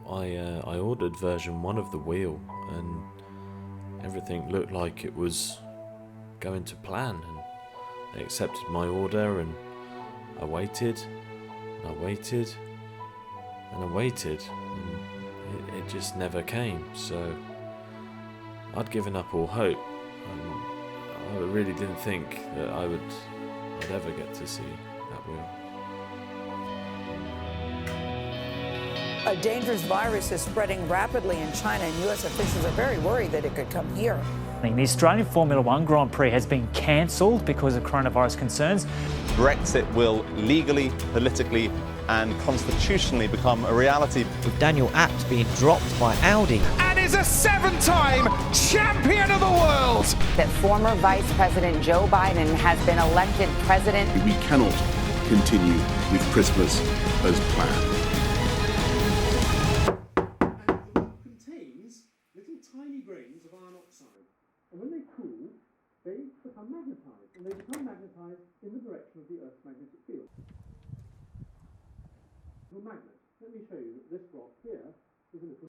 I ordered version 1 of the wheel, and everything looked like it was going to plan, and they accepted my order, and I waited, and I waited, and I waited, and it just never came. So I'd given up all hope. I really didn't think that I'd ever get to see that wheel. A dangerous virus is spreading rapidly in China, and U.S. officials are very worried that it could come here. The Australian Formula One Grand Prix has been cancelled because of coronavirus concerns. Brexit will legally, politically and constitutionally become a reality. With Daniel Abt being dropped by Audi. And is a 7-time champion of the world! That former Vice President Joe Biden has been elected president. We cannot continue with Christmas as planned. Contains little tiny grains of iron oxide, and when they cool, they become magnetized, and they become magnetized in the direction of the Earth's magnetic field. A magnet. Let me show you that this block here is a little.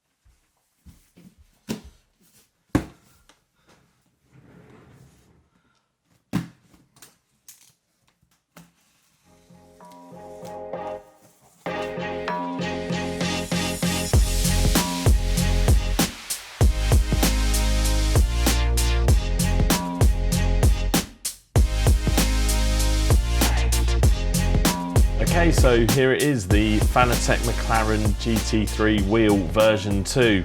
Okay, so here it is, the Fanatec McLaren GT3 wheel version 2.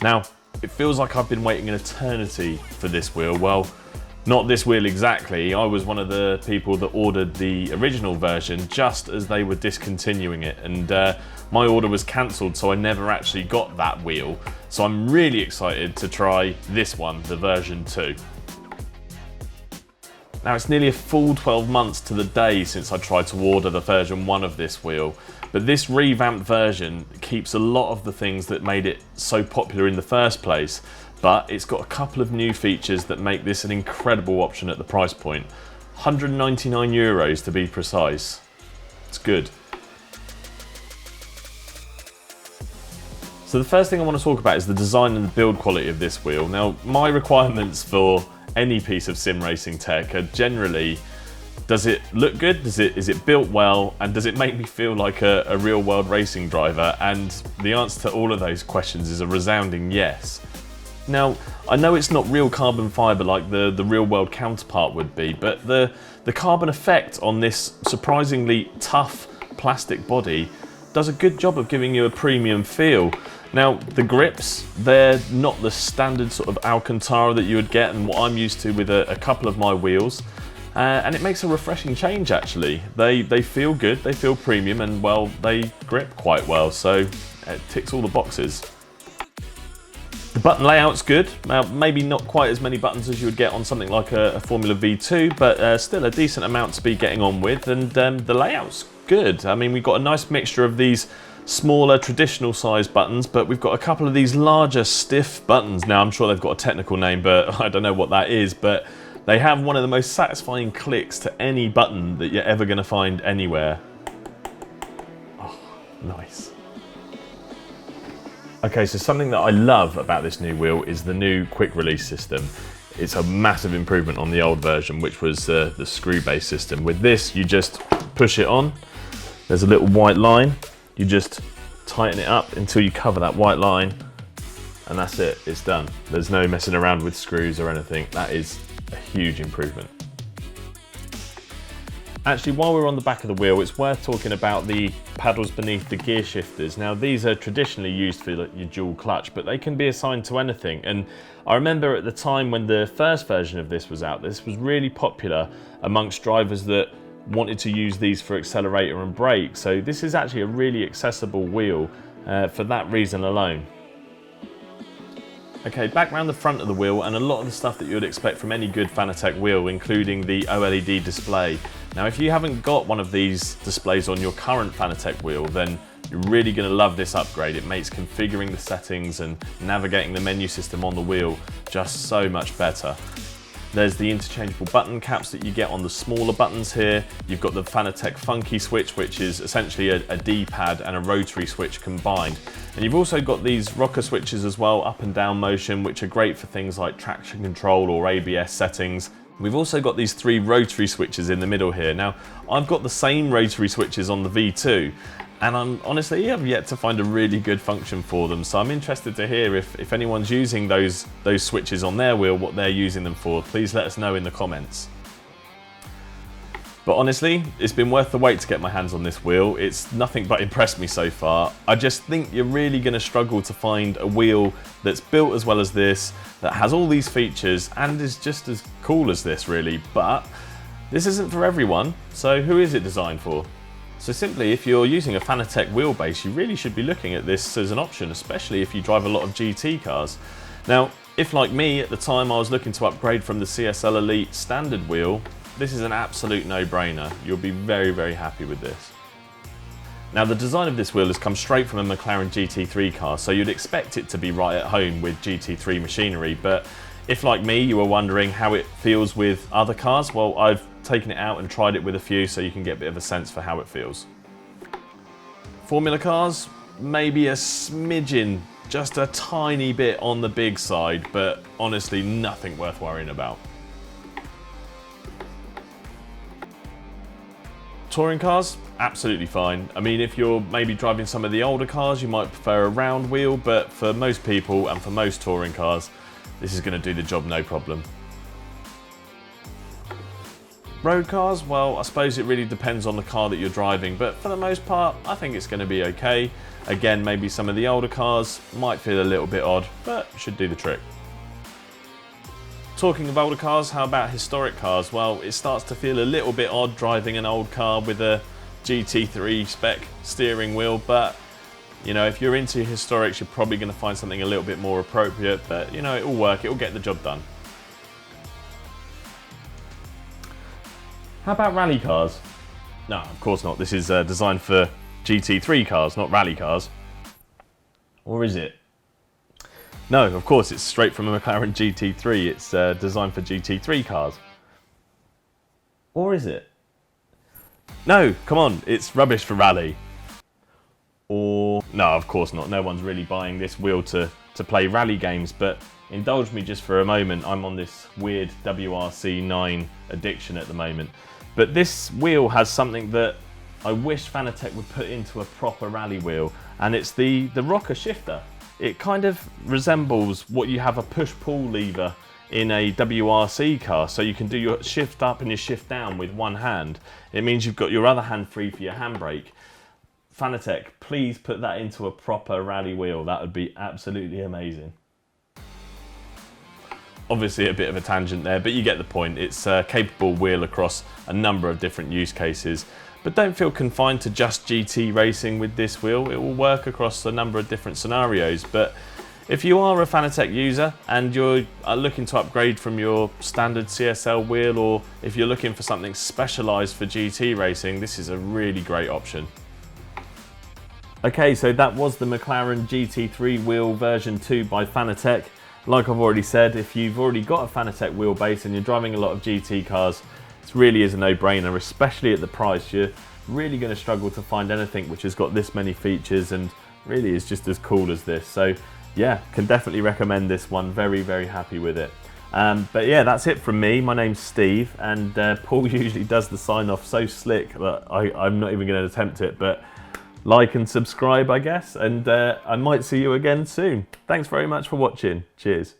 Now, it feels like I've been waiting an eternity for this wheel. Well, not this wheel exactly. I was one of the people that ordered the original version just as they were discontinuing it, and my order was cancelled, so I never actually got that wheel. So I'm really excited to try this one, the version 2. Now, it's nearly a full 12 months to the day since I tried to order the version 1 of this wheel, but this revamped version keeps a lot of the things that made it so popular in the first place, but it's got a couple of new features that make this an incredible option at the price point. €199 to be precise. It's good. So the first thing I want to talk about is the design and the build quality of this wheel. Now, my requirements for any piece of sim racing tech are generally, does it look good, is it built well, and does it make me feel like a real world racing driver? And the answer to all of those questions is a resounding yes. Now, I know it's not real carbon fibre like the real world counterpart would be, but the carbon effect on this surprisingly tough plastic body does a good job of giving you a premium feel. Now, the grips, they're not the standard sort of Alcantara that you would get and what I'm used to with a couple of my wheels. And it makes a refreshing change, actually. They feel good, they feel premium, and well, they grip quite well, so it ticks all the boxes. The button layout's good. Now, maybe not quite as many buttons as you would get on something like a Formula V2, but still a decent amount to be getting on with, and the layout's good. I mean, we've got a nice mixture of these smaller traditional size buttons, but we've got a couple of these larger stiff buttons. Now, I'm sure they've got a technical name, but I don't know what that is, but they have one of the most satisfying clicks to any button that you're ever going to find anywhere. Oh, nice. Okay, so something that I love about this new wheel is the new quick release system. It's a massive improvement on the old version, which was the screw-based system. With this, you just push it on. There's a little white line. You just tighten it up until you cover that white line, and that's it, it's done. There's no messing around with screws or anything. That is a huge improvement. Actually, while we're on the back of the wheel, it's worth talking about the paddles beneath the gear shifters. Now, these are traditionally used for your dual clutch, but they can be assigned to anything. And I remember at the time when the first version of this was out, this was really popular amongst drivers that wanted to use these for accelerator and brake. So this is actually a really accessible wheel for that reason alone. Okay, back round the front of the wheel, and a lot of the stuff that you would expect from any good Fanatec wheel, including the OLED display. Now, if you haven't got one of these displays on your current Fanatec wheel, then you're really going to love this upgrade. It makes configuring the settings and navigating the menu system on the wheel just so much better. There's the interchangeable button caps that you get on the smaller buttons here. You've got the Fanatec Funky switch, which is essentially a D-pad and a rotary switch combined. And you've also got these rocker switches as well, up and down motion, which are great for things like traction control or ABS settings. We've also got these 3 rotary switches in the middle here. Now, I've got the same rotary switches on the V2, and I'm honestly I've yet to find a really good function for them. So I'm interested to hear if anyone's using those switches on their wheel, what they're using them for. Please let us know in the comments. But honestly, it's been worth the wait to get my hands on this wheel. It's nothing but impressed me so far. I just think you're really going to struggle to find a wheel that's built as well as this, that has all these features and is just as cool as this really. But this isn't for everyone, so who is it designed for? So simply, if you're using a Fanatec wheelbase, you really should be looking at this as an option, especially if you drive a lot of GT cars. Now, if like me, at the time I was looking to upgrade from the CSL Elite standard wheel, this is an absolute no-brainer. You'll be very, very happy with this. Now, the design of this wheel has come straight from a McLaren GT3 car, so you'd expect it to be right at home with GT3 machinery, but if like me, you were wondering how it feels with other cars, well, I've taken it out and tried it with a few so you can get a bit of a sense for how it feels. Formula cars, maybe a smidgen, just a tiny bit on the big side, but honestly nothing worth worrying about. Touring cars, absolutely fine. I mean, if you're maybe driving some of the older cars, you might prefer a round wheel, but for most people and for most touring cars, this is going to do the job no problem. Road cars, well, I suppose it really depends on the car that you're driving, but for the most part, I think it's going to be okay. Again, maybe some of the older cars might feel a little bit odd, but should do the trick. Talking of older cars, how about historic cars? Well, it starts to feel a little bit odd driving an old car with a GT3 spec steering wheel, but you know, if you're into historics, you're probably going to find something a little bit more appropriate, but you know, it'll work, it'll get the job done. How about rally cars? No, of course not. This is designed for GT3 cars, not rally cars. Or is it? No, of course, it's straight from a McLaren GT3. It's designed for GT3 cars. Or is it? No, come on, it's rubbish for rally. Or, no, of course not. No one's really buying this wheel to play rally games, but indulge me just for a moment. I'm on this weird WRC9 addiction at the moment. But this wheel has something that I wish Fanatec would put into a proper rally wheel, and it's the rocker shifter. It kind of resembles what you have a push-pull lever in a WRC car, so you can do your shift up and your shift down with one hand. It means you've got your other hand free for your handbrake. Fanatec, please put that into a proper rally wheel. That would be absolutely amazing. Obviously a bit of a tangent there, but you get the point. It's a capable wheel across a number of different use cases. But don't feel confined to just GT racing with this wheel. It will work across a number of different scenarios. But if you are a Fanatec user and you're looking to upgrade from your standard CSL wheel, or if you're looking for something specialised for GT racing, this is a really great option. Okay, so that was the McLaren GT3 wheel version 2 by Fanatec. Like I've already said, if you've already got a Fanatec wheelbase and you're driving a lot of GT cars, it really is a no-brainer, especially at the price. You're really going to struggle to find anything which has got this many features and really is just as cool as this. So yeah, can definitely recommend this one. Very, very happy with it. But yeah, that's it from me. My name's Steve, and Paul usually does the sign-off so slick that I'm not even going to attempt it. But like and subscribe, I guess, and I might see you again soon. Thanks very much for watching. Cheers.